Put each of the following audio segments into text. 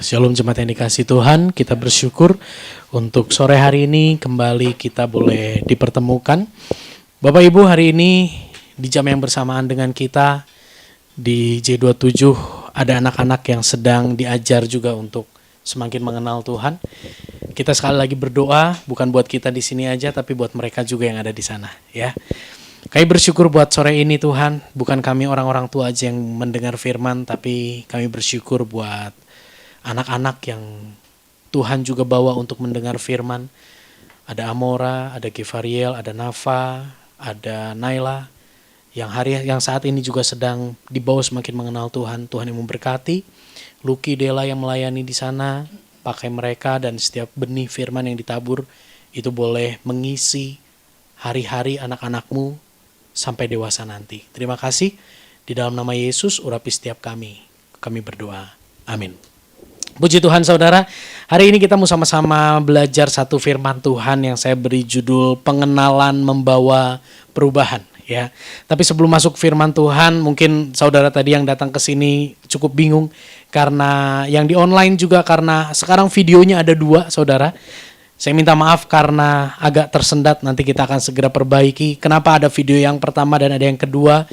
Shalom jemaat yang dikasih Tuhan, kita bersyukur untuk sore hari ini kembali kita boleh dipertemukan. Bapak Ibu, hari ini di jam yang bersamaan dengan kita di J27 ada anak-anak yang sedang diajar juga untuk semakin mengenal Tuhan. Kita sekali lagi berdoa, bukan buat kita di sini aja, tapi buat mereka juga yang ada di sana, ya. Kami bersyukur buat sore ini Tuhan, bukan kami orang-orang tua aja yang mendengar firman, tapi kami bersyukur buat anak-anak yang Tuhan juga bawa untuk mendengar firman. Ada Amora, ada Givariel, ada Nafa, ada Naila, yang saat ini juga sedang dibawa semakin mengenal Tuhan. Tuhan yang memberkati, Lucky, Dela yang melayani di sana, pakai mereka dan setiap benih firman yang ditabur itu boleh mengisi hari-hari anak-anakmu sampai dewasa nanti. Terima kasih, di dalam nama Yesus urapi setiap kami berdoa. Amin. Puji Tuhan saudara, hari ini kita mau sama-sama belajar satu firman Tuhan yang saya beri judul pengenalan membawa perubahan, ya. Tapi sebelum masuk firman Tuhan, mungkin saudara tadi yang datang ke sini cukup bingung karena yang di online juga, karena sekarang videonya ada 2 saudara. Saya minta maaf karena agak tersendat, nanti kita akan segera perbaiki. Kenapa ada video yang pertama dan ada yang kedua?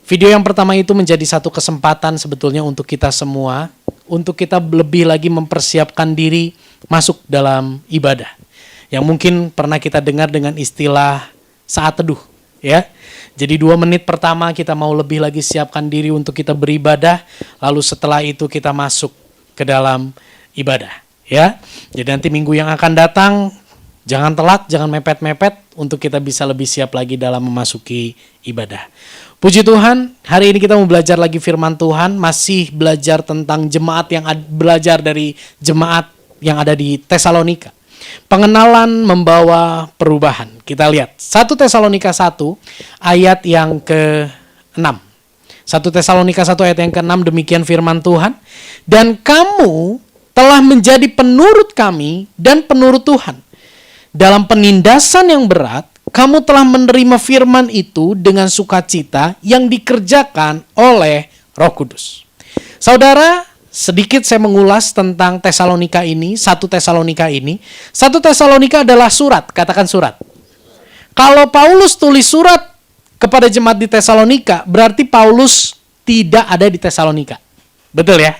Video yang pertama itu menjadi satu kesempatan sebetulnya untuk kita semua, untuk kita lebih lagi mempersiapkan diri masuk dalam ibadah. Yang mungkin pernah kita dengar dengan istilah saat teduh, ya. Jadi 2 menit pertama kita mau lebih lagi siapkan diri untuk kita beribadah, lalu setelah itu kita masuk ke dalam ibadah, ya. Jadi nanti minggu yang akan datang, jangan telat, jangan mepet-mepet untuk kita bisa lebih siap lagi dalam memasuki ibadah. Puji Tuhan, hari ini kita mau belajar lagi firman Tuhan, masih belajar tentang jemaat yang belajar dari jemaat yang ada di Tesalonika. Pengenalan membawa perubahan. Kita lihat 1 Tesalonika 1 ayat yang ke-6. 1 Tesalonika 1 ayat yang ke-6, demikian firman Tuhan. Dan kamu telah menjadi penurut kami dan penurut Tuhan. Dalam penindasan yang berat, kamu telah menerima firman itu dengan sukacita yang dikerjakan oleh Roh Kudus. Saudara, sedikit saya mengulas tentang Tesalonika ini, 1 Tesalonika ini. 1 Tesalonika adalah surat, katakan surat. Kalau Paulus tulis surat kepada jemaat di Tesalonika, berarti Paulus tidak ada di Tesalonika. Betul ya?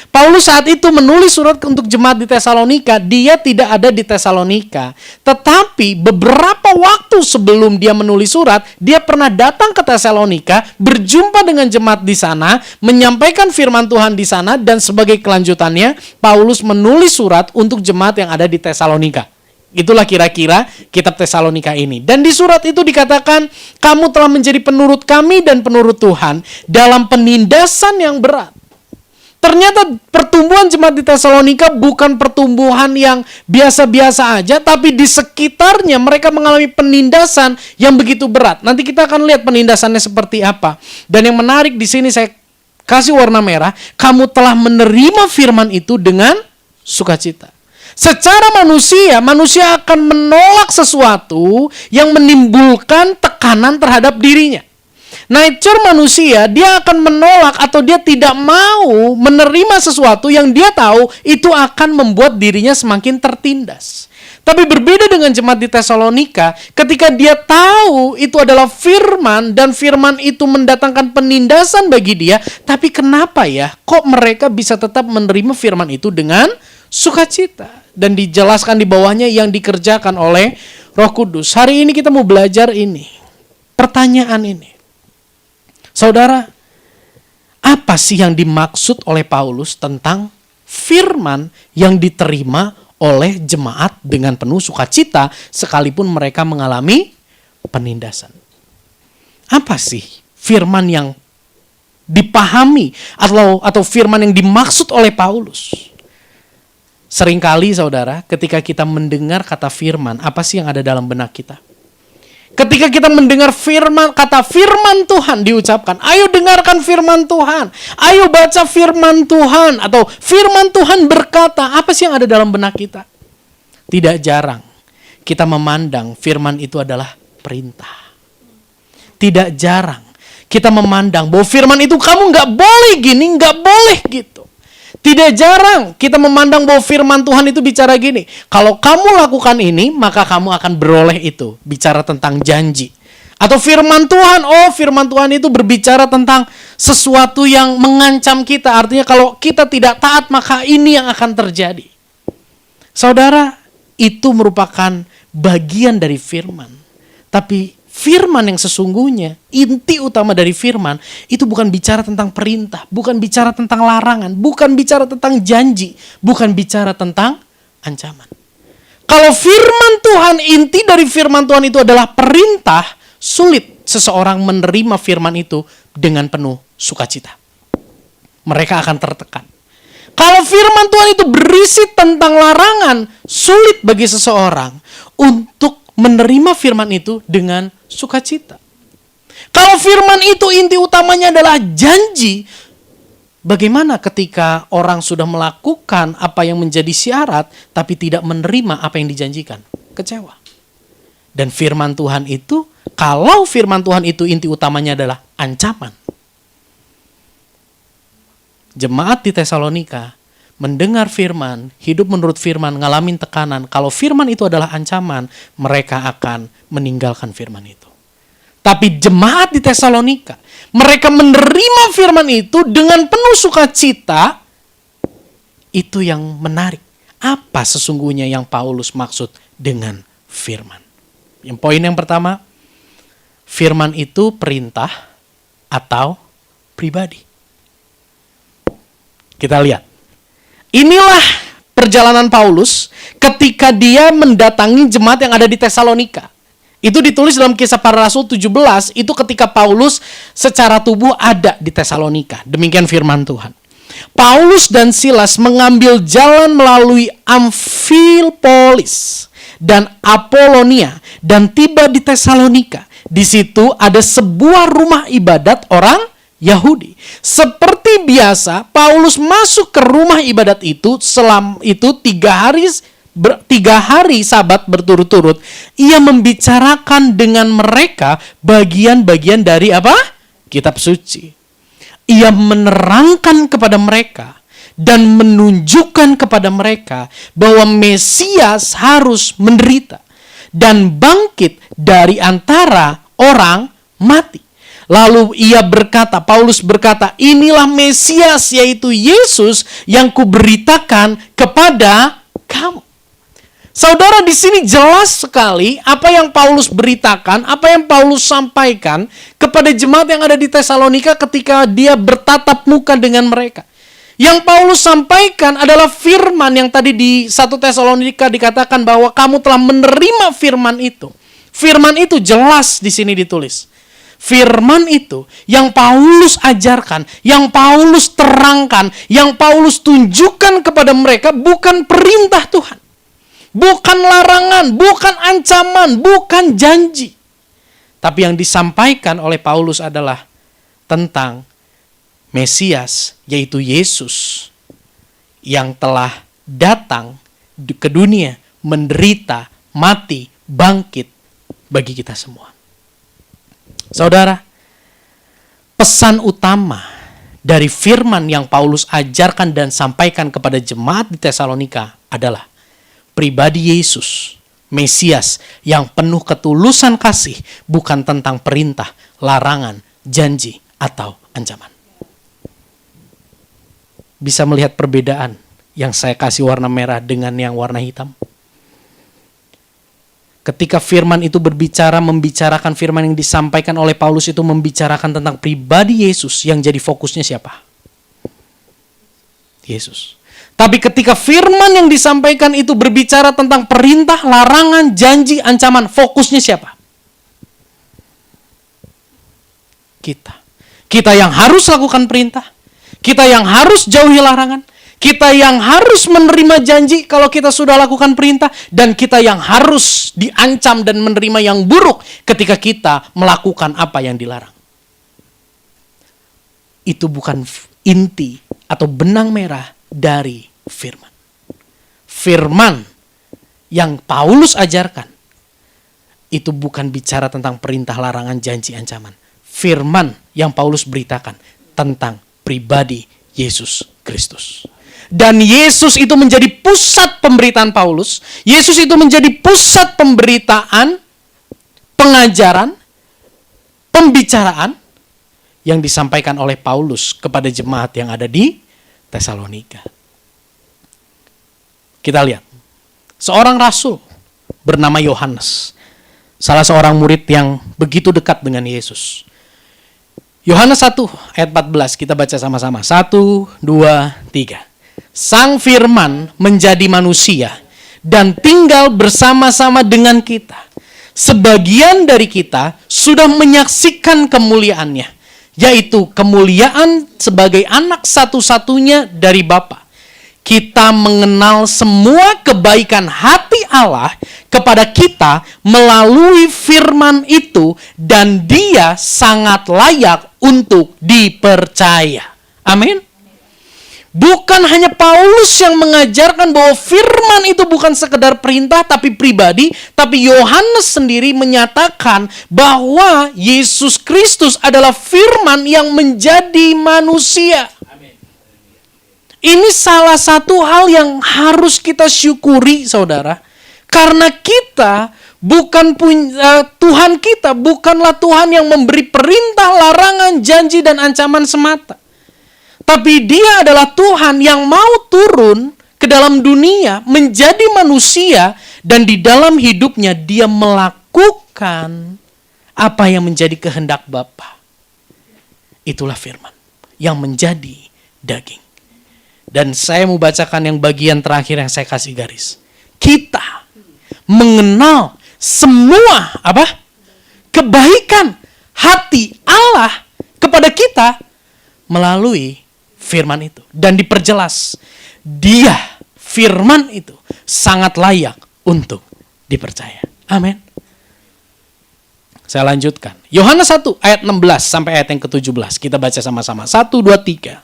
Paulus saat itu menulis surat untuk jemaat di Tesalonika, dia tidak ada di Tesalonika. Tetapi beberapa waktu sebelum dia menulis surat, dia pernah datang ke Tesalonika, berjumpa dengan jemaat di sana, menyampaikan firman Tuhan di sana, dan sebagai kelanjutannya, Paulus menulis surat untuk jemaat yang ada di Tesalonika. Itulah kira-kira kitab Tesalonika ini. Dan di surat itu dikatakan, kamu telah menjadi penurut kami dan penurut Tuhan dalam penindasan yang berat. Ternyata pertumbuhan jemaat di Tesalonika bukan pertumbuhan yang biasa-biasa aja, tapi di sekitarnya mereka mengalami penindasan yang begitu berat. Nanti kita akan lihat penindasannya seperti apa. Dan yang menarik di sini saya kasih warna merah, kamu telah menerima firman itu dengan sukacita. Secara manusia akan menolak sesuatu yang menimbulkan tekanan terhadap dirinya. Nature manusia, dia akan menolak atau dia tidak mau menerima sesuatu yang dia tahu itu akan membuat dirinya semakin tertindas. Tapi berbeda dengan jemaat di Tesalonika, ketika dia tahu itu adalah firman dan firman itu mendatangkan penindasan bagi dia, tapi kenapa ya kok mereka bisa tetap menerima firman itu dengan sukacita? Dan dijelaskan di bawahnya yang dikerjakan oleh Roh Kudus. Hari ini kita mau belajar ini, pertanyaan ini. Saudara, apa sih yang dimaksud oleh Paulus tentang firman yang diterima oleh jemaat dengan penuh sukacita sekalipun mereka mengalami penindasan? Apa sih firman yang dipahami atau firman yang dimaksud oleh Paulus? Seringkali saudara, ketika kita mendengar kata firman, apa sih yang ada dalam benak kita? Ketika kita mendengar kata firman Tuhan diucapkan, ayo dengarkan firman Tuhan, ayo baca firman Tuhan, atau firman Tuhan berkata, apa sih yang ada dalam benak kita? Tidak jarang kita memandang firman itu adalah perintah. Tidak jarang kita memandang bahwa firman itu kamu nggak boleh gini, nggak boleh gitu. Tidak jarang kita memandang bahwa firman Tuhan itu bicara gini, kalau kamu lakukan ini, maka kamu akan beroleh itu. Bicara tentang janji. Atau firman Tuhan itu berbicara tentang sesuatu yang mengancam kita. Artinya kalau kita tidak taat, maka ini yang akan terjadi. Saudara, itu merupakan bagian dari firman. Tapi firman yang sesungguhnya, inti utama dari firman, itu bukan bicara tentang perintah, bukan bicara tentang larangan, bukan bicara tentang janji, bukan bicara tentang ancaman. Kalau firman Tuhan, inti dari firman Tuhan itu adalah perintah, sulit seseorang menerima firman itu dengan penuh sukacita. Mereka akan tertekan. Kalau firman Tuhan itu berisi tentang larangan, sulit bagi seseorang untuk menerima firman itu dengan sukacita. Kalau firman itu inti utamanya adalah janji, bagaimana ketika orang sudah melakukan apa yang menjadi syarat, tapi tidak menerima apa yang dijanjikan? Kecewa. Dan firman Tuhan itu, kalau firman Tuhan itu inti utamanya adalah ancaman. Jemaat di Tesalonika mendengar firman, hidup menurut firman, ngalamin tekanan. Kalau firman itu adalah ancaman, mereka akan meninggalkan firman itu. Tapi jemaat di Tesalonika, mereka menerima firman itu dengan penuh sukacita. Itu yang menarik. Apa sesungguhnya yang Paulus maksud dengan firman? Yang poin yang pertama, firman itu perintah atau pribadi. Kita lihat. Inilah perjalanan Paulus ketika dia mendatangi jemaat yang ada di Tesalonika. Itu ditulis dalam Kisah Para Rasul 17, itu ketika Paulus secara tubuh ada di Tesalonika. Demikian firman Tuhan. Paulus dan Silas mengambil jalan melalui Amfipolis dan Apolonia dan tiba di Tesalonika. Di situ ada sebuah rumah ibadat orang Yahudi. Seperti biasa, Paulus masuk ke rumah ibadat itu selama itu 3 hari Sabat berturut-turut. Ia membicarakan dengan mereka bagian-bagian dari apa? Kitab suci. Ia menerangkan kepada mereka dan menunjukkan kepada mereka bahwa Mesias harus menderita dan bangkit dari antara orang mati. Lalu Paulus berkata, inilah Mesias, yaitu Yesus yang kuberitakan kepada kamu. Saudara, di sini jelas sekali apa yang Paulus beritakan, apa yang Paulus sampaikan kepada jemaat yang ada di Tesalonika ketika dia bertatap muka dengan mereka. Yang Paulus sampaikan adalah firman yang tadi di 1 Tesalonika dikatakan bahwa kamu telah menerima firman itu. Firman itu jelas di sini ditulis. Firman itu yang Paulus ajarkan, yang Paulus terangkan, yang Paulus tunjukkan kepada mereka bukan perintah Tuhan. Bukan larangan, bukan ancaman, bukan janji. Tapi yang disampaikan oleh Paulus adalah tentang Mesias, yaitu Yesus, yang telah datang ke dunia, menderita, mati, bangkit bagi kita semua. Saudara, pesan utama dari firman yang Paulus ajarkan dan sampaikan kepada jemaat di Tesalonika adalah pribadi Yesus, Mesias yang penuh ketulusan kasih, bukan tentang perintah, larangan, janji, atau ancaman. Bisa melihat perbedaan yang saya kasih warna merah dengan yang warna hitam? Ketika firman itu membicarakan firman yang disampaikan oleh Paulus itu membicarakan tentang pribadi Yesus, yang jadi fokusnya siapa? Yesus. Tapi ketika firman yang disampaikan itu berbicara tentang perintah, larangan, janji, ancaman, fokusnya siapa? Kita. Kita yang harus lakukan perintah, kita yang harus jauhi larangan, kita yang harus menerima janji kalau kita sudah lakukan perintah, dan kita yang harus diancam dan menerima yang buruk ketika kita melakukan apa yang dilarang. Itu bukan inti atau benang merah dari firman. Firman yang Paulus ajarkan itu bukan bicara tentang perintah, larangan, janji, ancaman. Firman yang Paulus beritakan tentang pribadi Yesus Kristus. Dan Yesus itu menjadi pusat pemberitaan Paulus. Yesus itu menjadi pusat pemberitaan, pengajaran, pembicaraan yang disampaikan oleh Paulus kepada jemaat yang ada di Tesalonika. Kita lihat, seorang rasul bernama Yohanes, salah seorang murid yang begitu dekat dengan Yesus. Yohanes 1 ayat 14, kita baca sama-sama. 1, 2, 3. Sang Firman menjadi manusia dan tinggal bersama-sama dengan kita. Sebagian dari kita sudah menyaksikan kemuliaannya, yaitu kemuliaan sebagai anak satu-satunya dari Bapa. Kita mengenal semua kebaikan hati Allah kepada kita melalui firman itu, dan Dia sangat layak untuk dipercaya. Amin. Bukan hanya Paulus yang mengajarkan bahwa firman itu bukan sekedar perintah tapi pribadi, tapi Yohanes sendiri menyatakan bahwa Yesus Kristus adalah firman yang menjadi manusia. Ini salah satu hal yang harus kita syukuri, saudara. Karena kita Tuhan kita bukanlah Tuhan yang memberi perintah, larangan, janji, dan ancaman semata. Tapi Dia adalah Tuhan yang mau turun ke dalam dunia, menjadi manusia, dan di dalam hidupnya Dia melakukan apa yang menjadi kehendak Bapa. Itulah firman yang menjadi daging. Dan saya mau bacakan yang bagian terakhir yang saya kasih garis. Kita mengenal semua kebaikan hati Allah kepada kita melalui firman itu. Dan diperjelas, Dia, firman itu, sangat layak untuk dipercaya. Amin. Saya lanjutkan. Yohanes 1 ayat 16 sampai ayat yang ke-17. Kita baca sama-sama. 1, 2, 3.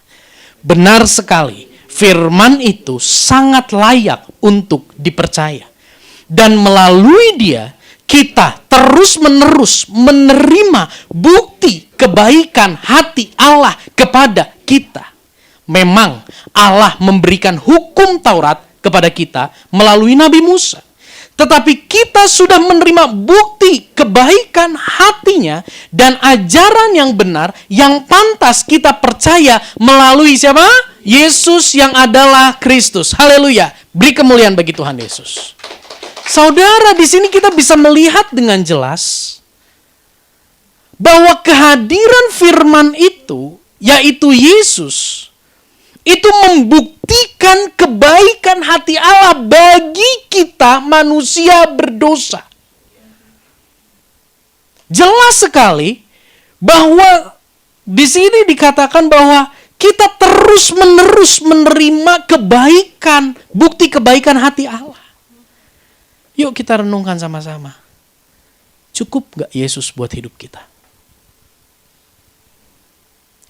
Benar sekali, firman itu sangat layak untuk dipercaya. Dan melalui Dia, kita terus-menerus menerima bukti kebaikan hati Allah kepada kita. Memang Allah memberikan hukum Taurat kepada kita melalui Nabi Musa. Tetapi kita sudah menerima bukti kebaikan hatinya dan ajaran yang benar yang pantas kita percaya melalui siapa? Yesus yang adalah Kristus. Haleluya. Beri kemuliaan bagi Tuhan Yesus. Saudara, di sini kita bisa melihat dengan jelas bahwa kehadiran firman itu, yaitu Yesus, itu membuktikan kebaikan hati Allah bagi kita manusia berdosa. Jelas sekali bahwa di sini dikatakan bahwa kita terus-menerus menerima kebaikan, bukti kebaikan hati Allah. Yuk kita renungkan sama-sama. Cukup gak Yesus buat hidup kita?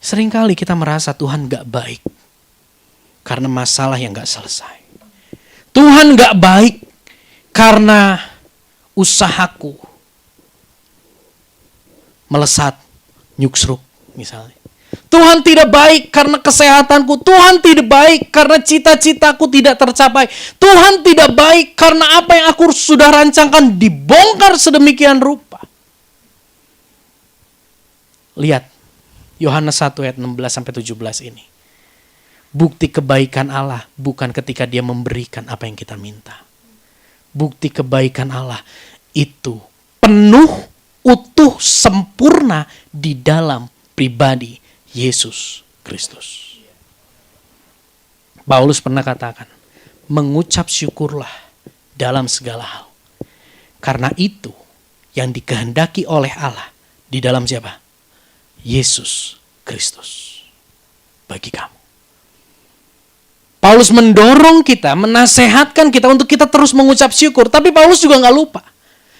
Seringkali kita merasa Tuhan gak baik karena masalah yang gak selesai. Tuhan gak baik karena usahaku melesat, nyuksruk misalnya. Tuhan tidak baik karena kesehatanku. Tuhan tidak baik karena cita-citaku tidak tercapai. Tuhan tidak baik karena apa yang aku sudah rancangkan dibongkar sedemikian rupa. Lihat Yohanes 1 ayat 16-17 ini. Bukti kebaikan Allah bukan ketika Dia memberikan apa yang kita minta. Bukti kebaikan Allah itu penuh, utuh, sempurna di dalam pribadi Yesus Kristus. Paulus pernah katakan, mengucap syukurlah dalam segala hal. Karena itu yang dikehendaki oleh Allah di dalam siapa? Yesus Kristus bagi kamu. Paulus mendorong kita, menasehatkan kita untuk kita terus mengucap syukur. Tapi Paulus juga gak lupa.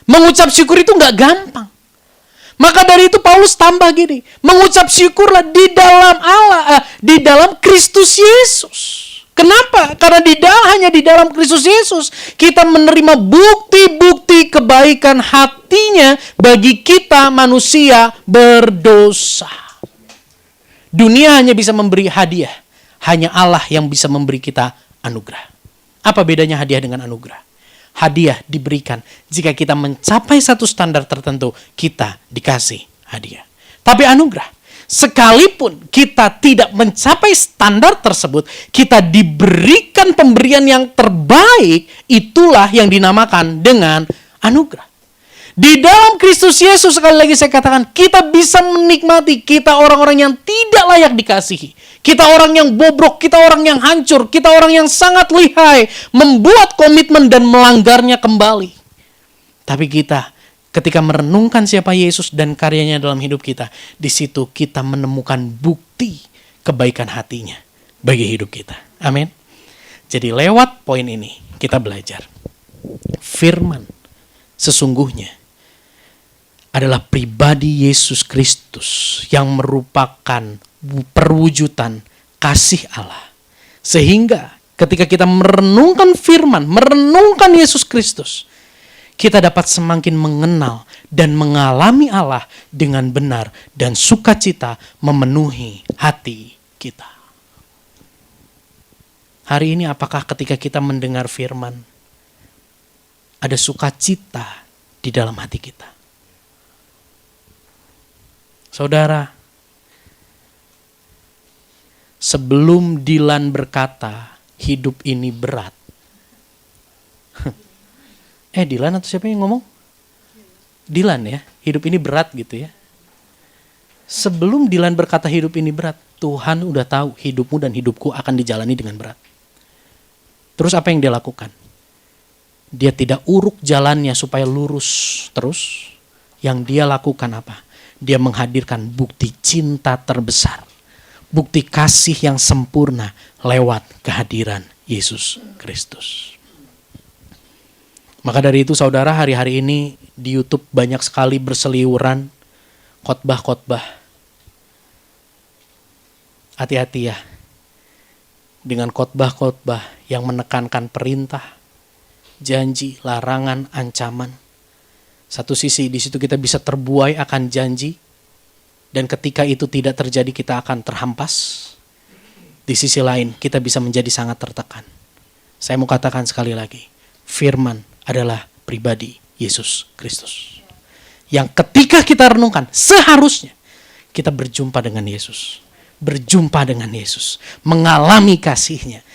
Mengucap syukur itu gak gampang. Maka dari itu Paulus tambah gini, mengucap syukurlah di dalam Allah, di dalam Kristus Yesus. Kenapa? Karena hanya di dalam Kristus Yesus kita menerima bukti-bukti kebaikan hatinya bagi kita manusia berdosa. Dunia hanya bisa memberi hadiah. Hanya Allah yang bisa memberi kita anugerah. Apa bedanya hadiah dengan anugerah? Hadiah diberikan jika kita mencapai satu standar tertentu, kita dikasih hadiah. Tapi anugerah, sekalipun kita tidak mencapai standar tersebut, kita diberikan pemberian yang terbaik, itulah yang dinamakan dengan anugerah. Di dalam Kristus Yesus, sekali lagi saya katakan, kita bisa menikmati, kita orang-orang yang tidak layak dikasihi. Kita orang yang bobrok, kita orang yang hancur, kita orang yang sangat lihai, membuat komitmen dan melanggarnya kembali. Tapi kita, ketika merenungkan siapa Yesus dan karyanya dalam hidup kita, di situ kita menemukan bukti kebaikan hatinya bagi hidup kita. Amin. Jadi lewat poin ini, kita belajar. Firman sesungguhnya adalah pribadi Yesus Kristus yang merupakan perwujudan kasih Allah. Sehingga ketika kita merenungkan firman, merenungkan Yesus Kristus, kita dapat semakin mengenal dan mengalami Allah dengan benar dan sukacita memenuhi hati kita. Hari ini apakah ketika kita mendengar firman, ada sukacita di dalam hati kita? Saudara, sebelum Dilan berkata, hidup ini berat. Dilan atau siapa yang ngomong? Dilan ya, hidup ini berat gitu ya. Sebelum Dilan berkata hidup ini berat, Tuhan udah tahu hidupmu dan hidupku akan dijalani dengan berat. Terus apa yang dia lakukan? Dia tidak uruk jalannya supaya lurus terus. Yang dia lakukan apa? Dia menghadirkan bukti cinta terbesar. Bukti kasih yang sempurna lewat kehadiran Yesus Kristus. Maka dari itu saudara, hari-hari ini di YouTube banyak sekali berseliweran khotbah-khotbah. Hati-hati ya dengan khotbah-khotbah yang menekankan perintah, janji, larangan, ancaman. Satu sisi di situ kita bisa terbuai akan janji, dan ketika itu tidak terjadi kita akan terhampas. Di sisi lain kita bisa menjadi sangat tertekan. Saya mau katakan sekali lagi, firman adalah pribadi Yesus Kristus. Yang ketika kita renungkan, seharusnya kita berjumpa dengan Yesus. Berjumpa dengan Yesus. Mengalami kasihnya.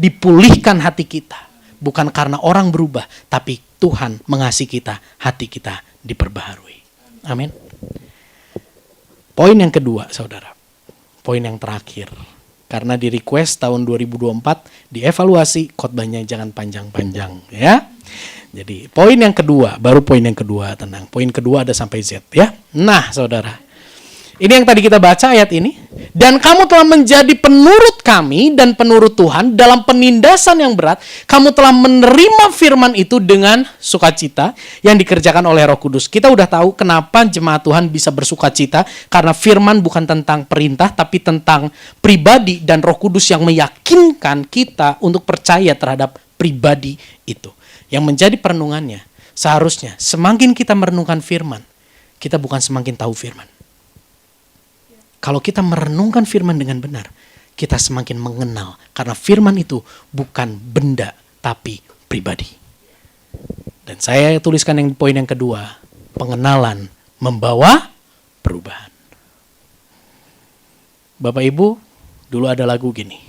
Dipulihkan hati kita. Bukan karena orang berubah, tapi Tuhan mengasihi kita, hati kita diperbaharui. Amin. Poin yang kedua, saudara. Poin yang terakhir. Karena di request tahun 2024, dievaluasi khotbahnya jangan panjang-panjang. Ya. Jadi poin yang kedua, baru poin yang kedua, tenang. Poin kedua ada sampai Z ya. Nah saudara. Ini yang tadi kita baca ayat ini. Dan kamu telah menjadi penurut kami dan penurut Tuhan dalam penindasan yang berat. Kamu telah menerima firman itu dengan sukacita yang dikerjakan oleh Roh Kudus. Kita udah tahu kenapa jemaat Tuhan bisa bersukacita. Karena firman bukan tentang perintah, tapi tentang pribadi dan Roh Kudus yang meyakinkan kita untuk percaya terhadap pribadi itu. Yang menjadi perenungannya, seharusnya semakin kita merenungkan firman, kita bukan semakin tahu firman. Kalau kita merenungkan firman dengan benar, kita semakin mengenal. Karena firman itu bukan benda, tapi pribadi. Dan saya tuliskan yang poin yang kedua. Pengenalan membawa perubahan. Bapak Ibu, dulu ada lagu gini.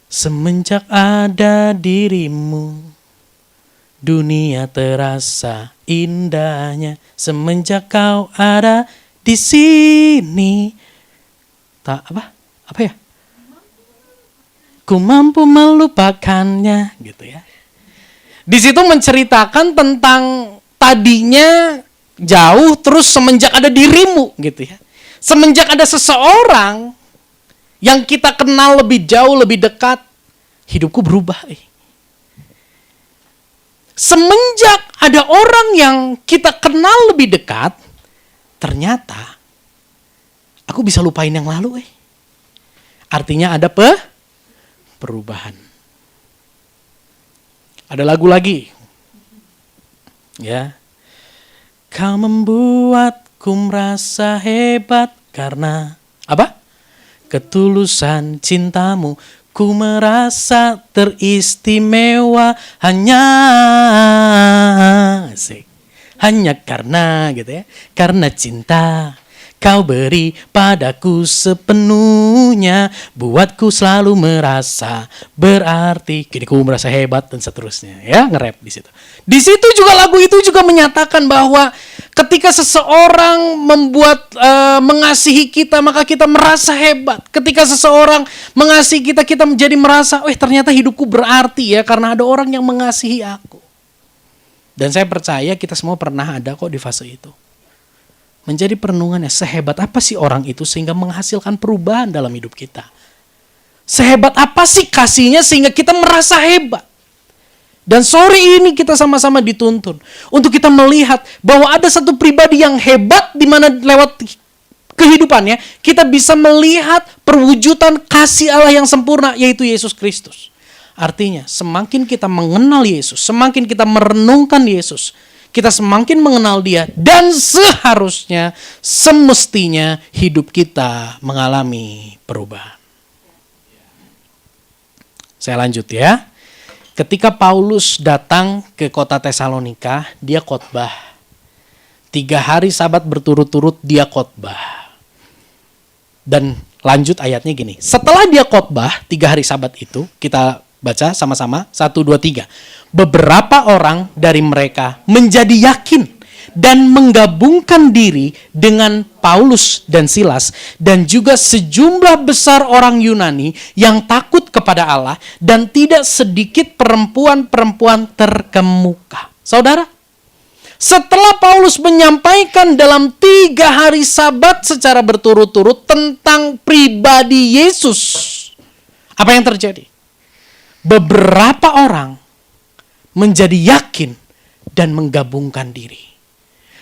Semenjak ada dirimu, dunia terasa indahnya. Semenjak kau ada di sini, apa ya? Ku mampu melupakannya, gitu ya. Di situ menceritakan tentang tadinya jauh, terus semenjak ada dirimu, gitu ya. Semenjak ada seseorang yang kita kenal lebih jauh, lebih dekat, hidupku berubah. Semenjak ada orang yang kita kenal lebih dekat, ternyata aku bisa lupain yang lalu. Artinya ada perubahan. Ada lagu lagi. Ya. Kau membuatku merasa hebat karena apa? ketulusan cintamu. Ku merasa teristimewa hanya hanya karena gitu ya, karena cinta kau beri padaku sepenuhnya, buatku selalu merasa berarti. Kini ku merasa hebat dan seterusnya. Ya, nge-rap di situ. Di situ juga lagu itu juga menyatakan bahwa ketika seseorang mengasihi kita, maka kita merasa hebat. Ketika seseorang mengasihi kita, kita menjadi merasa, ternyata hidupku berarti ya karena ada orang yang mengasihi aku. Dan saya percaya kita semua pernah ada kok di fase itu. Menjadi perenungannya, sehebat apa sih orang itu sehingga menghasilkan perubahan dalam hidup kita? Sehebat apa sih kasihnya sehingga kita merasa hebat? Dan sore ini kita sama-sama dituntun untuk kita melihat bahwa ada satu pribadi yang hebat di mana lewat kehidupannya kita bisa melihat perwujudan kasih Allah yang sempurna, yaitu Yesus Kristus. Artinya semakin kita mengenal Yesus, semakin kita merenungkan Yesus, kita semakin mengenal Dia, dan seharusnya, semestinya hidup kita mengalami perubahan. Saya lanjut ya. Ketika Paulus datang ke kota Tesalonika, dia khotbah. 3 hari Sabat berturut-turut dia khotbah. Dan lanjut ayatnya gini. Setelah dia khotbah 3 hari Sabat itu, kita baca sama-sama, 1, 2, 3. Beberapa orang dari mereka menjadi yakin dan menggabungkan diri dengan Paulus dan Silas dan juga sejumlah besar orang Yunani yang takut kepada Allah dan tidak sedikit perempuan-perempuan terkemuka. Saudara, setelah Paulus menyampaikan dalam 3 hari Sabat secara berturut-turut tentang pribadi Yesus, apa yang terjadi? Beberapa orang menjadi yakin dan menggabungkan diri.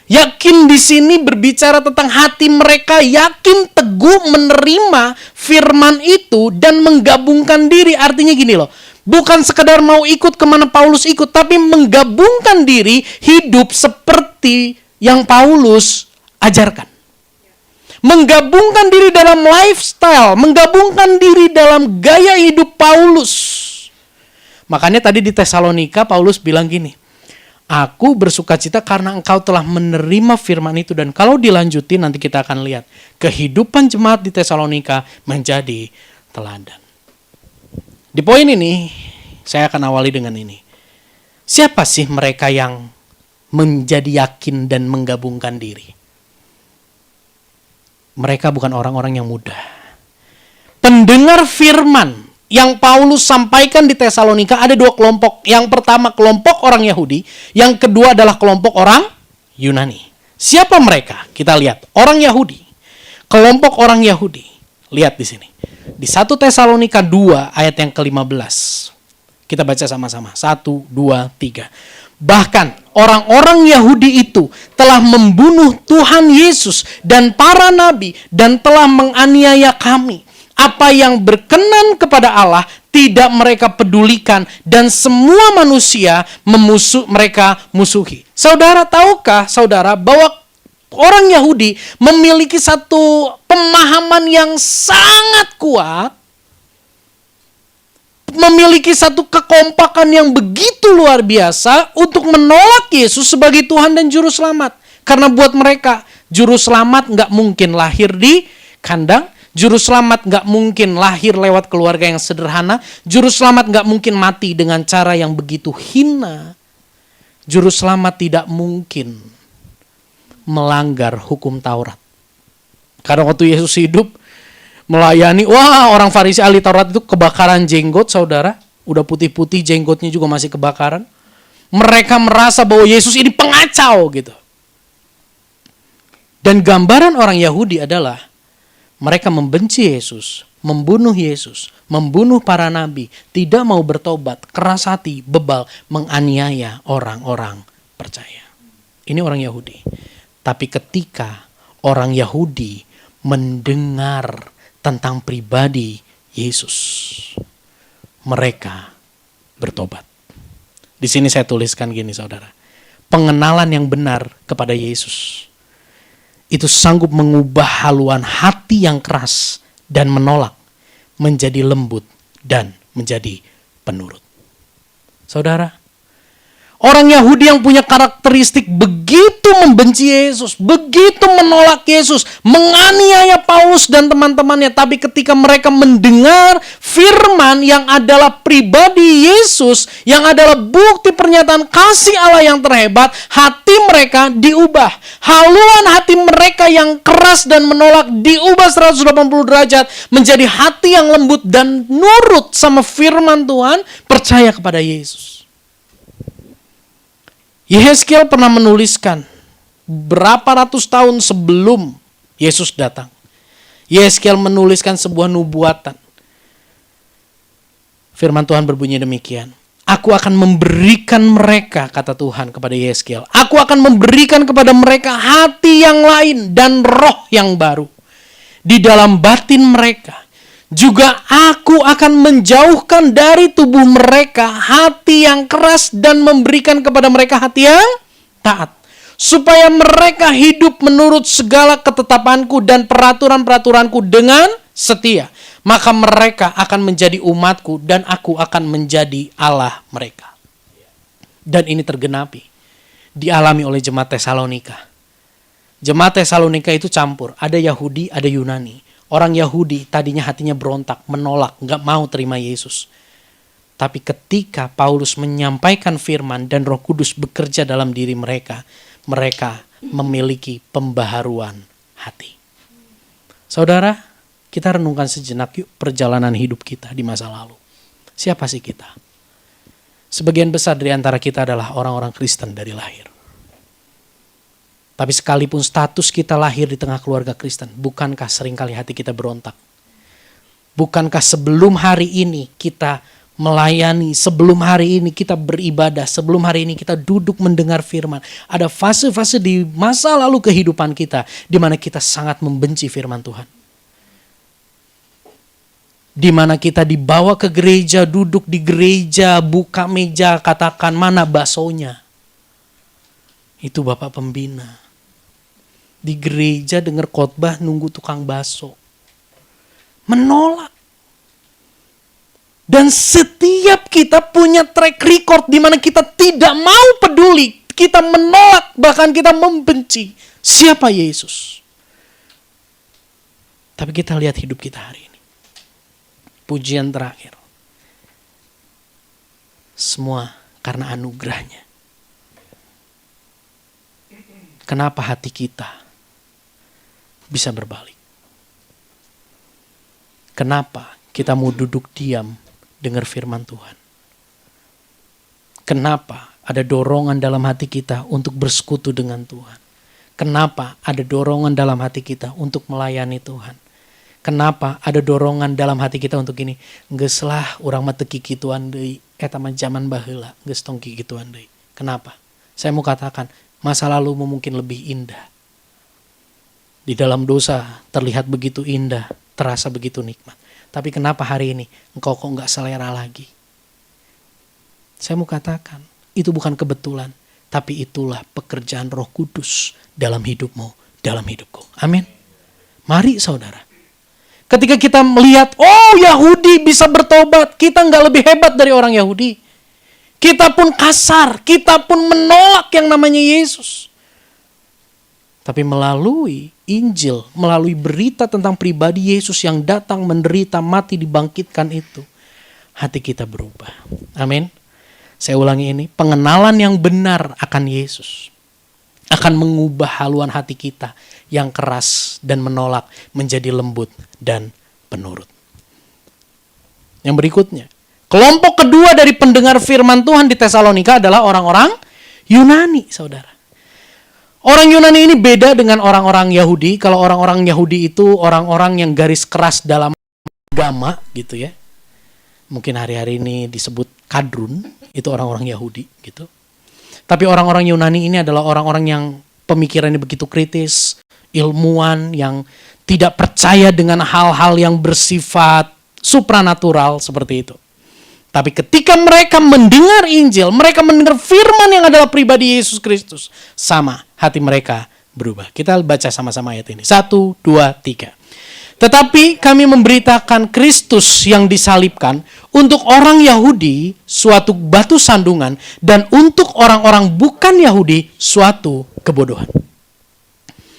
Yakin di sini berbicara tentang hati mereka yakin teguh menerima firman itu dan menggabungkan diri. Artinya gini loh, bukan sekedar mau ikut kemana Paulus ikut, tapi menggabungkan diri hidup seperti yang Paulus ajarkan. Menggabungkan diri dalam lifestyle, menggabungkan diri dalam gaya hidup Paulus. Makanya tadi di Tesalonika Paulus bilang gini, aku bersuka cita karena engkau telah menerima firman itu. Dan kalau dilanjutin nanti kita akan lihat kehidupan jemaat di Tesalonika menjadi teladan. Di poin ini saya akan awali dengan ini. Siapa sih mereka yang menjadi yakin dan menggabungkan diri? Mereka bukan orang-orang yang mudah. Pendengar firman yang Paulus sampaikan di Tesalonika ada 2 kelompok. Yang pertama kelompok orang Yahudi, yang kedua adalah kelompok orang Yunani. Siapa mereka? Kita lihat. Orang Yahudi. Kelompok orang Yahudi. Lihat di sini. Di 1 Tesalonika 2 ayat yang ke-15. Kita baca sama-sama. 1, 2, 3. Bahkan orang-orang Yahudi itu telah membunuh Tuhan Yesus dan para nabi dan telah menganiaya kami. Apa yang berkenan kepada Allah tidak mereka pedulikan dan semua manusia mereka musuhi. Saudara, tahukah saudara bahwa orang Yahudi memiliki satu pemahaman yang sangat kuat, memiliki satu kekompakan yang begitu luar biasa untuk menolak Yesus sebagai Tuhan dan Juru Selamat. Karena buat mereka, Juru Selamat nggak mungkin lahir di kandang, Juru Selamat nggak mungkin lahir lewat keluarga yang sederhana, Juru Selamat nggak mungkin mati dengan cara yang begitu hina, Juru Selamat tidak mungkin melanggar hukum Taurat. Karena waktu Yesus hidup, melayani, orang Farisi ahli Taurat itu kebakaran jenggot, saudara. Udah putih-putih, jenggotnya juga masih kebakaran. Mereka merasa bahwa Yesus ini pengacau gitu. Dan gambaran orang Yahudi adalah mereka membenci Yesus, membunuh Yesus, membunuh para nabi, tidak mau bertobat, keras hati, bebal, menganiaya orang-orang percaya. Ini orang Yahudi. Tapi ketika orang Yahudi mendengar tentang pribadi Yesus, mereka bertobat. Di sini saya tuliskan gini, saudara. Pengenalan yang benar kepada Yesus itu sanggup mengubah haluan hati yang keras dan menolak menjadi lembut dan menjadi penurut. Saudara, orang Yahudi yang punya karakteristik begitu membenci Yesus, begitu menolak Yesus, menganiaya Paulus dan teman-temannya. Tapi ketika mereka mendengar firman yang adalah pribadi Yesus, yang adalah bukti pernyataan kasih Allah yang terhebat, hati mereka diubah. Haluan hati mereka yang keras dan menolak diubah 180 derajat menjadi hati yang lembut dan nurut sama firman Tuhan, percaya kepada Yesus. Yehezkiel pernah menuliskan berapa ratus tahun sebelum Yesus datang. Yehezkiel menuliskan sebuah nubuatan. Firman Tuhan berbunyi demikian. Aku akan memberikan mereka, kata Tuhan kepada Yehezkiel. Aku akan memberikan kepada mereka hati yang lain dan roh yang baru. Di dalam batin mereka. Juga aku akan menjauhkan dari tubuh mereka hati yang keras dan memberikan kepada mereka hati yang taat. Supaya mereka hidup menurut segala ketetapanku dan peraturan-peraturanku dengan setia. Maka mereka akan menjadi umatku dan aku akan menjadi Allah mereka. Dan ini tergenapi. Dialami oleh jemaat Tesalonika. Jemaat Tesalonika itu campur. Ada Yahudi, ada Yunani. Orang Yahudi tadinya hatinya berontak, menolak, gak mau terima Yesus. Tapi ketika Paulus menyampaikan firman dan Roh Kudus bekerja dalam diri mereka, mereka memiliki pembaharuan hati. Saudara, kita renungkan sejenak yuk perjalanan hidup kita di masa lalu. Siapa sih kita? Sebagian besar dari antara kita adalah orang-orang Kristen dari lahir. Tapi sekalipun status kita lahir di tengah keluarga Kristen, bukankah seringkali hati kita berontak? Bukankah sebelum hari ini kita melayani, sebelum hari ini kita beribadah, sebelum hari ini kita duduk mendengar firman, ada fase-fase di masa lalu kehidupan kita di mana kita sangat membenci firman Tuhan. Di mana kita dibawa ke gereja, duduk di gereja, buka meja, katakan mana baksonya. Itu Bapak Pembina. Di gereja dengar khotbah nunggu tukang bakso. Menolak. Dan setiap kita punya track record di mana kita tidak mau peduli. Kita menolak, bahkan kita membenci siapa Yesus. Tapi kita lihat hidup kita hari ini. Pujian terakhir. Semua karena anugerahnya. Kenapa hati kita bisa berbalik? Kenapa kita mau duduk diam dengar firman Tuhan? Kenapa ada dorongan dalam hati kita untuk bersekutu dengan Tuhan? Kenapa ada dorongan dalam hati kita untuk melayani Tuhan? Kenapa ada dorongan dalam hati kita untuk ini? Geus lah urang mah teu kikituan deui, eta mah zaman baheula, geus tong kikituan deui. Kenapa? Saya mau katakan, masa lalu mungkin lebih indah. Di dalam dosa terlihat begitu indah, terasa begitu nikmat. Tapi kenapa hari ini engkau kok gak selera lagi? Saya mau katakan, itu bukan kebetulan. Tapi itulah pekerjaan Roh Kudus dalam hidupmu, dalam hidupku. Amin. Mari saudara. Ketika kita melihat, oh Yahudi bisa bertobat, kita gak lebih hebat dari orang Yahudi. Kita pun kasar, kita pun menolak yang namanya Yesus. Tapi melalui Injil, melalui berita tentang pribadi Yesus yang datang, menderita, mati, dibangkitkan itu, hati kita berubah. Amin. Saya ulangi ini, pengenalan yang benar akan Yesus akan mengubah haluan hati kita yang keras dan menolak menjadi lembut dan penurut. Yang berikutnya, kelompok kedua dari pendengar firman Tuhan di Tesalonika adalah orang-orang Yunani, saudara. Orang Yunani ini beda dengan orang-orang Yahudi. Kalau orang-orang Yahudi itu orang-orang yang garis keras dalam agama gitu ya. Mungkin hari-hari ini disebut kadrun, itu orang-orang Yahudi gitu. Tapi orang-orang Yunani ini adalah orang-orang yang pemikirannya begitu kritis, ilmuwan yang tidak percaya dengan hal-hal yang bersifat supranatural seperti itu. Tapi ketika mereka mendengar Injil, mereka mendengar firman yang adalah pribadi Yesus Kristus, sama hati mereka berubah. Kita baca sama-sama ayat ini. 1, 2, 3. Tetapi kami memberitakan Kristus yang disalibkan untuk orang Yahudi suatu batu sandungan dan untuk orang-orang bukan Yahudi suatu kebodohan.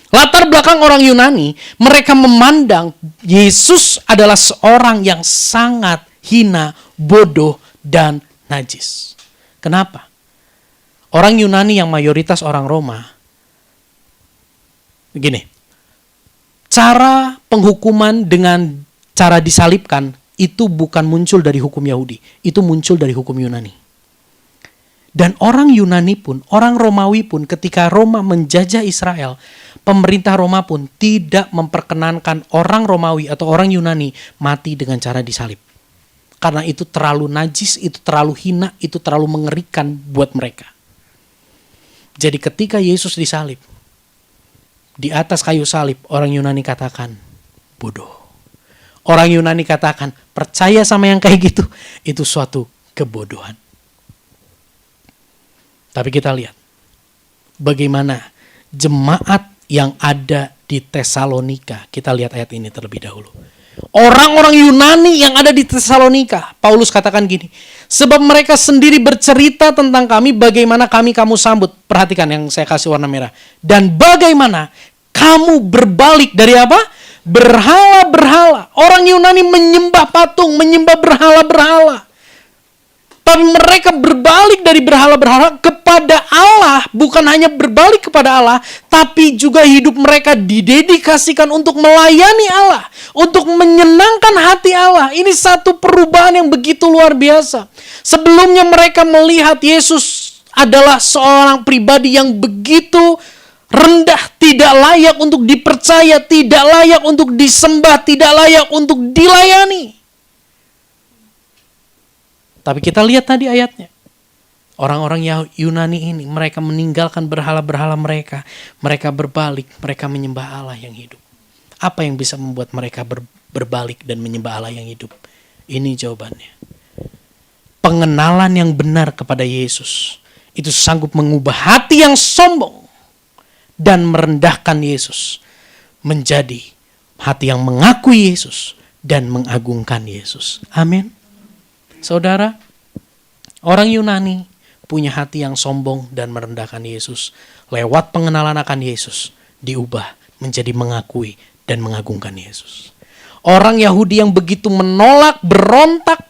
Latar belakang orang Yunani, mereka memandang Yesus adalah seorang yang sangat hina, bodoh, dan najis. Kenapa? Orang Yunani yang mayoritas orang Roma, begini, cara penghukuman dengan cara disalibkan itu bukan muncul dari hukum Yahudi, itu muncul dari hukum Yunani. Dan orang Yunani pun, orang Romawi pun ketika Roma menjajah Israel, pemerintah Roma pun tidak memperkenankan orang Romawi atau orang Yunani mati dengan cara disalib. Karena itu terlalu najis, itu terlalu hina, itu terlalu mengerikan buat mereka. Jadi ketika Yesus disalib, di atas kayu salib, orang Yunani katakan, bodoh. Orang Yunani katakan, percaya sama yang kayak gitu, itu suatu kebodohan. Tapi kita lihat, bagaimana jemaat yang ada di Tesalonika. Kita lihat ayat ini terlebih dahulu. Orang-orang Yunani yang ada di Tesalonika, Paulus katakan gini, sebab mereka sendiri bercerita tentang kami, bagaimana kami kamu sambut. Perhatikan yang saya kasih warna merah. Dan bagaimana kamu berbalik dari apa? Berhala-berhala. Orang Yunani menyembah patung, menyembah berhala-berhala. Tapi mereka berbalik dari berhala-berhala kepada Allah. Bukan hanya berbalik kepada Allah, tapi juga hidup mereka didedikasikan untuk melayani Allah, untuk menyenangkan hati Allah. Ini satu perubahan yang begitu luar biasa. Sebelumnya mereka melihat Yesus adalah seorang pribadi yang begitu rendah, tidak layak untuk dipercaya, tidak layak untuk disembah, tidak layak untuk dilayani. Tapi kita lihat tadi ayatnya. Orang-orang Yunani ini, mereka meninggalkan berhala-berhala mereka. Mereka berbalik, mereka menyembah Allah yang hidup. Apa yang bisa membuat mereka berbalik dan menyembah Allah yang hidup? Ini jawabannya. Pengenalan yang benar kepada Yesus. Itu sanggup mengubah hati yang sombong dan merendahkan Yesus menjadi hati yang mengakui Yesus dan mengagungkan Yesus. Amin. Saudara, orang Yunani punya hati yang sombong dan merendahkan Yesus. Lewat pengenalan akan Yesus, diubah menjadi mengakui dan mengagungkan Yesus. Orang Yahudi yang begitu menolak, berontak,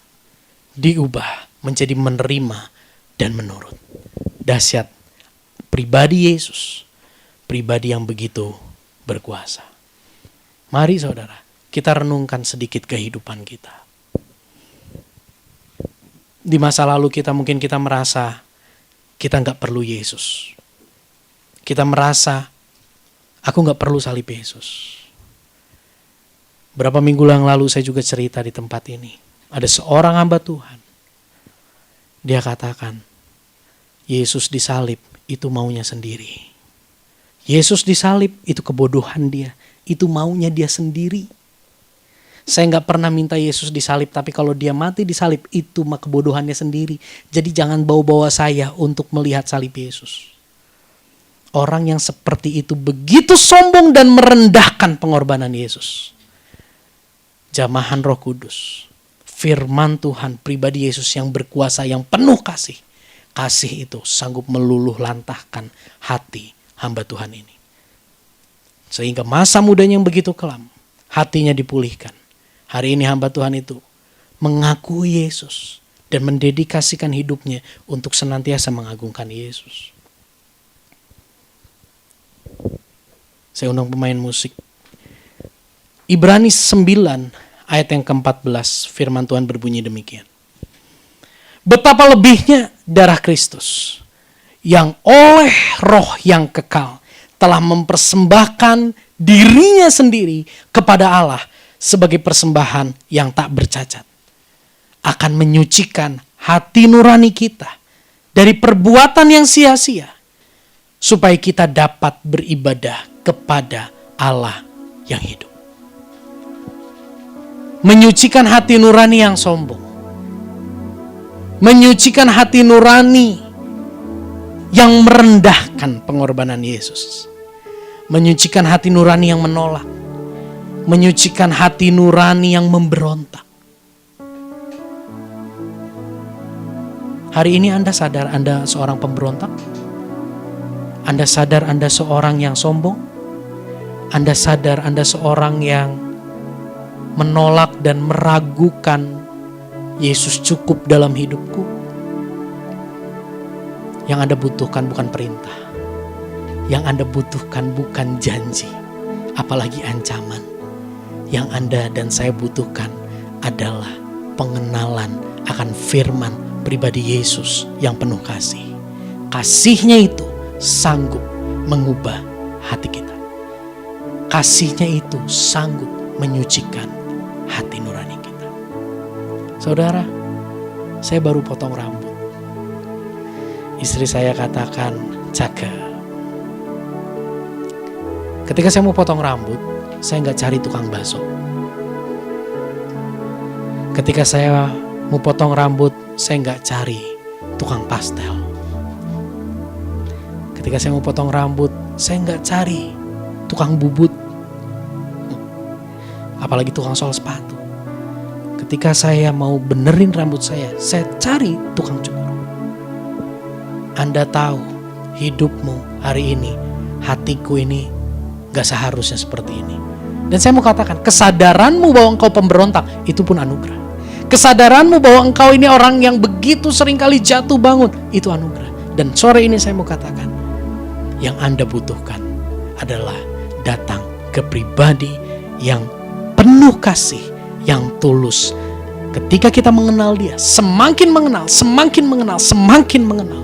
diubah menjadi menerima dan menurut. Dahsyat pribadi Yesus, pribadi yang begitu berkuasa. Mari saudara, kita renungkan sedikit kehidupan kita. Di masa lalu kita merasa kita nggak perlu Yesus. Kita merasa aku nggak perlu salib Yesus. Berapa minggu yang lalu saya juga cerita di tempat ini. Ada seorang hamba Tuhan. Dia katakan, Yesus disalib itu maunya sendiri. Yesus disalib itu kebodohan dia. Itu maunya dia sendiri. Saya nggak pernah minta Yesus disalib, tapi kalau dia mati disalib itu mah kebodohannya sendiri. Jadi jangan bawa-bawa saya untuk melihat salib Yesus. Orang yang seperti itu begitu sombong dan merendahkan pengorbanan Yesus. Jamahan Roh Kudus, firman Tuhan, pribadi Yesus yang berkuasa, yang penuh kasih. Kasih itu sanggup meluluh lantahkan hati hamba Tuhan ini. Sehingga masa mudanya yang begitu kelam, hatinya dipulihkan. Hari ini hamba Tuhan itu mengakui Yesus dan mendedikasikan hidupnya untuk senantiasa mengagungkan Yesus. Saya undang pemain musik. Ibrani 9 ayat yang ke-14, firman Tuhan berbunyi demikian. Betapa lebihnya darah Kristus yang oleh roh yang kekal telah mempersembahkan dirinya sendiri kepada Allah sebagai persembahan yang tak bercacat, akan menyucikan hati nurani kita dari perbuatan yang sia-sia, supaya kita dapat beribadah kepada Allah yang hidup. Menyucikan hati nurani yang sombong, menyucikan hati nurani yang merendahkan pengorbanan Yesus, menyucikan hati nurani yang menolak, menyucikan hati nurani yang memberontak. Hari ini Anda sadar Anda seorang pemberontak? Anda sadar Anda seorang yang sombong? Anda sadar Anda seorang yang menolak dan meragukan Yesus cukup dalam hidupku? Yang Anda butuhkan bukan perintah. Yang Anda butuhkan bukan janji, apalagi ancaman. Yang Anda dan saya butuhkan adalah pengenalan akan firman pribadi Yesus yang penuh kasih. Kasihnya itu sanggup mengubah hati kita. Kasihnya itu sanggup menyucikan hati nurani kita. Saudara, saya baru potong rambut. Istri saya katakan, "Jaga." Ketika saya mau potong rambut, saya nggak cari tukang bakso. Ketika saya mau potong rambut, saya nggak cari tukang pastel. Ketika saya mau potong rambut, saya nggak cari tukang bubut. Apalagi tukang sol sepatu. Ketika saya mau benerin rambut saya cari tukang cukur. Anda tahu hidupmu hari ini, hatiku ini gak seharusnya seperti ini. Dan saya mau katakan, kesadaranmu bahwa engkau pemberontak, itu pun anugerah. Kesadaranmu bahwa engkau ini orang yang begitu seringkali jatuh bangun, itu anugerah. Dan sore ini saya mau katakan, yang Anda butuhkan adalah datang ke pribadi yang penuh kasih, yang tulus. Ketika kita mengenal Dia, semakin mengenal, semakin mengenal, semakin mengenal.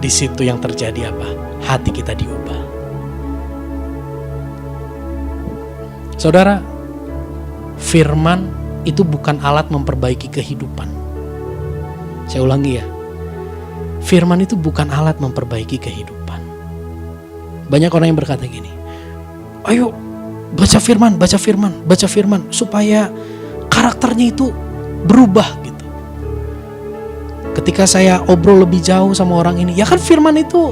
Di situ yang terjadi apa? Hati kita diubah. Saudara, firman itu bukan alat memperbaiki kehidupan. Saya ulangi ya. Firman itu bukan alat memperbaiki kehidupan. Banyak orang yang berkata gini, "Ayo baca firman, baca firman, baca firman supaya karakternya itu berubah." Ketika saya obrol lebih jauh sama orang ini, ya kan firman itu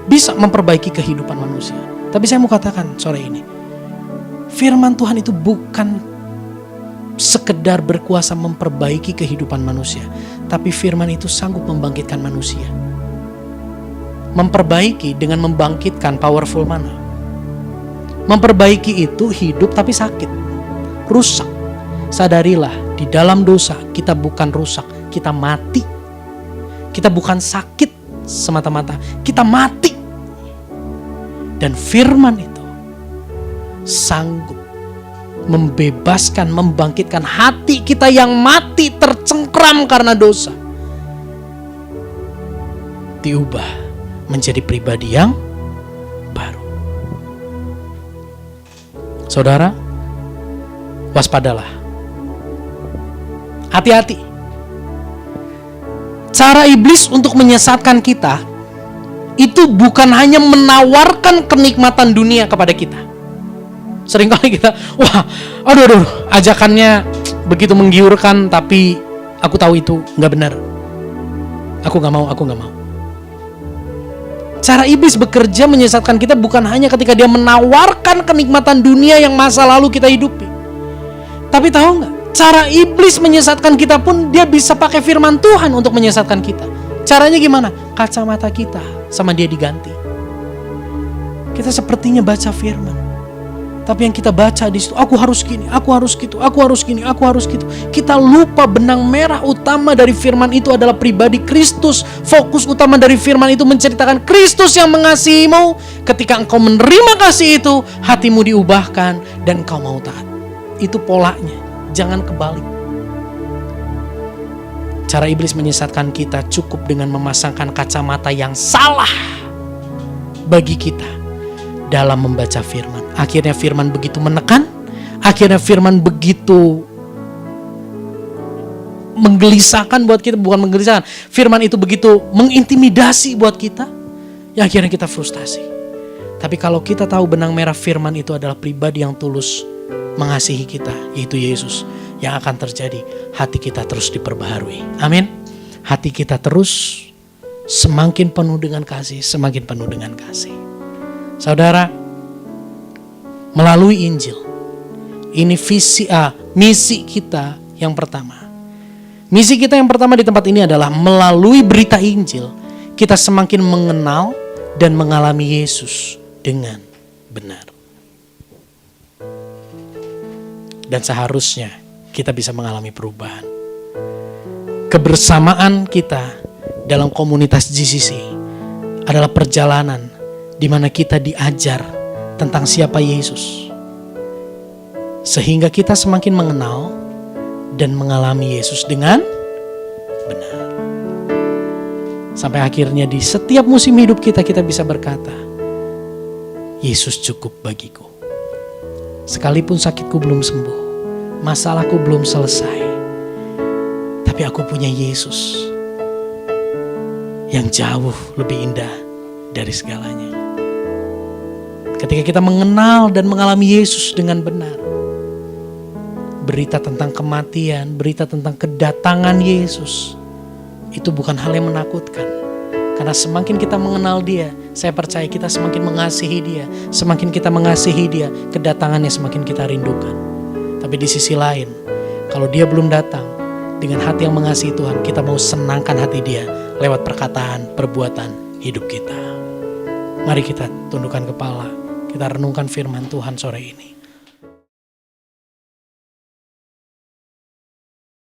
bisa memperbaiki kehidupan manusia. Tapi saya mau katakan sore ini, firman Tuhan itu bukan sekedar berkuasa memperbaiki kehidupan manusia, tapi firman itu sanggup membangkitkan manusia. Memperbaiki dengan membangkitkan powerful mana? Memperbaiki itu hidup tapi sakit, rusak. Sadarilah, di dalam dosa kita bukan rusak, kita mati. Kita bukan sakit semata-mata, kita mati. Dan firman itu sanggup membebaskan, membangkitkan hati kita yang mati tercengkram karena dosa, diubah menjadi pribadi yang baru. Saudara, waspadalah. Hati-hati. Cara iblis untuk menyesatkan kita itu bukan hanya menawarkan kenikmatan dunia kepada kita. Seringkali kita, aduh, ajakannya begitu menggiurkan, tapi aku tahu itu gak benar. Aku gak mau. Cara iblis bekerja menyesatkan kita bukan hanya ketika dia menawarkan kenikmatan dunia yang masa lalu kita hidupi. Tapi tahu gak? Cara iblis menyesatkan kita pun dia bisa pakai firman Tuhan untuk menyesatkan kita. Caranya gimana? Kacamata kita sama dia diganti. Kita sepertinya baca firman, tapi yang kita baca di situ, aku harus gini, aku harus gitu, aku harus gini, aku harus gitu. Kita lupa benang merah utama dari firman itu adalah pribadi Kristus. Fokus utama dari firman itu menceritakan Kristus yang mengasihimu. Ketika engkau menerima kasih itu, hatimu diubahkan dan engkau mau taat. Itu polanya. Jangan kebalik. Cara iblis menyesatkan kita cukup dengan memasangkan kacamata yang salah bagi kita dalam membaca firman. Akhirnya firman begitu menekan, akhirnya firman begitu menggelisahkan buat kita, bukan menggelisahkan. Firman itu begitu mengintimidasi buat kita, yang akhirnya kita frustasi. Tapi kalau kita tahu benang merah firman itu adalah pribadi yang tulus mengasihi kita, yaitu Yesus, yang akan terjadi, hati kita terus diperbaharui. Amin. Hati kita terus semakin penuh dengan kasih, semakin penuh dengan kasih. Saudara, melalui Injil. Ini misi kita yang pertama. Misi kita yang pertama di tempat ini adalah melalui berita Injil, kita semakin mengenal dan mengalami Yesus dengan benar. Dan seharusnya kita bisa mengalami perubahan. Kebersamaan kita dalam komunitas GCC adalah perjalanan di mana kita diajar tentang siapa Yesus. Sehingga kita semakin mengenal dan mengalami Yesus dengan benar. Sampai akhirnya di setiap musim hidup kita bisa berkata, Yesus cukup bagiku. Sekalipun sakitku belum sembuh, masalahku belum selesai, tapi aku punya Yesus yang jauh lebih indah dari segalanya. Ketika kita mengenal dan mengalami Yesus dengan benar, berita tentang kematian, berita tentang kedatangan Yesus, itu bukan hal yang menakutkan. Karena semakin kita mengenal Dia, saya percaya kita semakin mengasihi Dia. Semakin kita mengasihi Dia, kedatangannya semakin kita rindukan. Tapi di sisi lain, kalau Dia belum datang, dengan hati yang mengasihi Tuhan, kita mau senangkan hati Dia lewat perkataan, perbuatan, hidup kita. Mari kita tundukkan kepala, kita renungkan firman Tuhan sore ini.